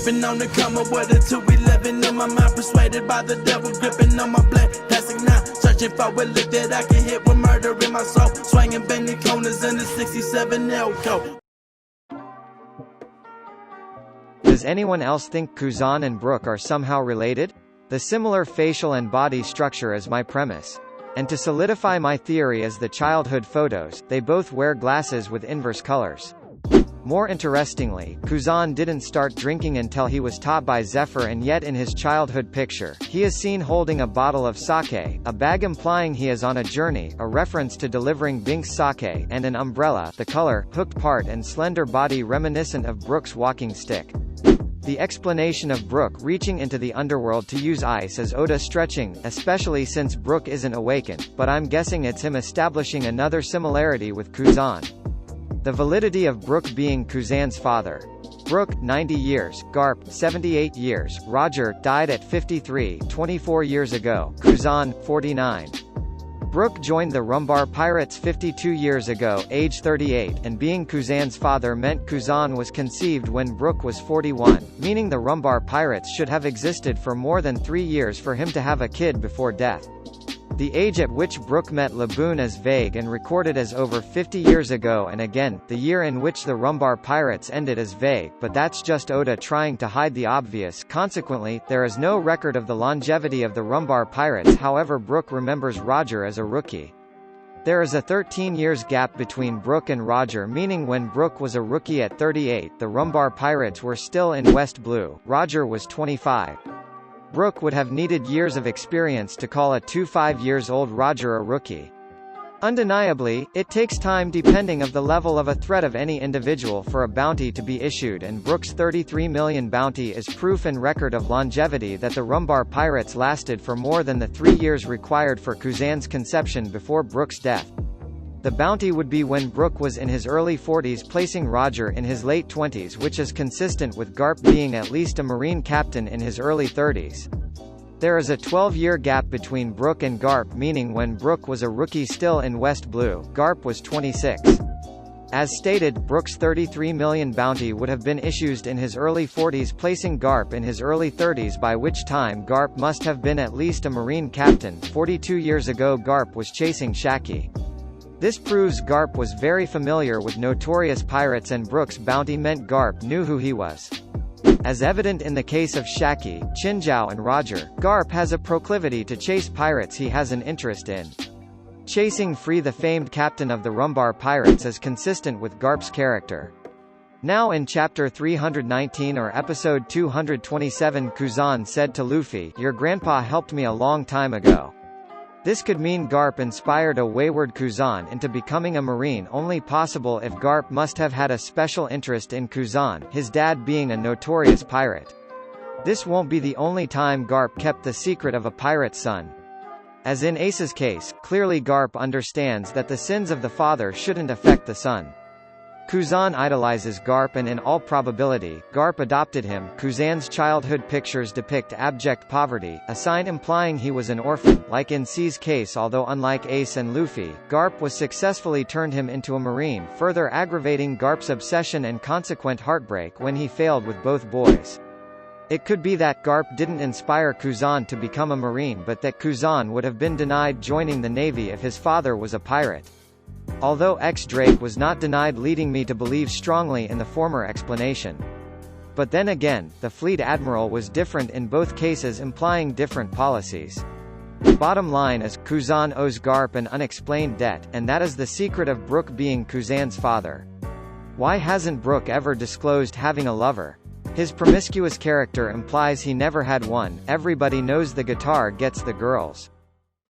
Creeping on the corner with a 211 in my mind, persuaded by the devil, gripping on my black plastic now. Searching for a lick that I can hit with murder in my soul. Swinging banging corners in the 67 Elko. Does anyone else think Kuzan and Brook are somehow related? The similar facial and body structure is my premise. And to solidify my theory is the childhood photos, they both wear glasses with inverse colors. More interestingly, Kuzan didn't start drinking until he was taught by Zephyr, and yet in his childhood picture, he is seen holding a bottle of sake, a bag implying he is on a journey, a reference to delivering Bink's sake, and an umbrella, the color, hooked part and slender body reminiscent of Brook's walking stick. The explanation of Brook reaching into the underworld to use ice is Oda stretching, especially since Brook isn't awakened, but I'm guessing it's him establishing another similarity with Kuzan. The validity of Brook being Kuzan's father. Brook, 90 years, Garp, 78 years, Roger, died at 53, 24 years ago, Kuzan, 49. Brook joined the Rumbar Pirates 52 years ago, age 38, and being Kuzan's father meant Kuzan was conceived when Brook was 41, meaning the Rumbar Pirates should have existed for more than 3 years for him to have a kid before death. The age at which Brook met Laboon is vague and recorded as over 50 years ago, and again, the year in which the Rumbar Pirates ended is vague, but that's just Oda trying to hide the obvious. Consequently, there is no record of the longevity of the Rumbar Pirates. However, Brook remembers Roger as a rookie. There is a 13 years gap between Brook and Roger, meaning when Brook was a rookie at 38, the Rumbar Pirates were still in West Blue, Roger was 25. Brook would have needed years of experience to call a 25 years old Roger a rookie. Undeniably, it takes time depending of the level of a threat of any individual for a bounty to be issued, and Brook's 33 million bounty is proof and record of longevity that the Rumbar Pirates lasted for more than the 3 years required for Kuzan's conception before Brook's death. The bounty would be when Brook was in his early 40s, placing Roger in his late 20s, which is consistent with Garp being at least a Marine captain in his early 30s. There is a 12-year gap between Brook and Garp, meaning when Brook was a rookie still in West Blue, Garp was 26. As stated, Brook's 33 million bounty would have been issued in his early 40s, placing Garp in his early 30s, by which time Garp must have been at least a Marine captain. 42 years ago Garp was chasing Shaki. This proves Garp was very familiar with notorious pirates, and Brook's bounty meant Garp knew who he was. As evident in the case of Shaki, Chinjiao and Roger, Garp has a proclivity to chase pirates he has an interest in. Chasing free the famed captain of the Rumbar Pirates is consistent with Garp's character. Now in chapter 319 or episode 227, Kuzan said to Luffy, "Your grandpa helped me a long time ago." This could mean Garp inspired a wayward Kuzan into becoming a Marine, only possible if Garp must have had a special interest in Kuzan, his dad being a notorious pirate. This won't be the only time Garp kept the secret of a pirate's son. As in Ace's case, clearly Garp understands that the sins of the father shouldn't affect the son. Kuzan idolizes Garp, and in all probability, Garp adopted him. Kuzan's childhood pictures depict abject poverty, a sign implying he was an orphan. Like in C's case, although unlike Ace and Luffy, Garp was successfully turned him into a Marine, further aggravating Garp's obsession and consequent heartbreak when he failed with both boys. It could be that Garp didn't inspire Kuzan to become a Marine, but that Kuzan would have been denied joining the Navy if his father was a pirate. Although Drake was not denied, leading me to believe strongly in the former explanation. But then again, the fleet admiral was different in both cases, implying different policies. Bottom line is, Kuzan owes Garp an unexplained debt, and that is the secret of Brook being Kuzan's father. Why hasn't Brook ever disclosed having a lover? His promiscuous character implies he never had one. Everybody knows the guitar gets the girls.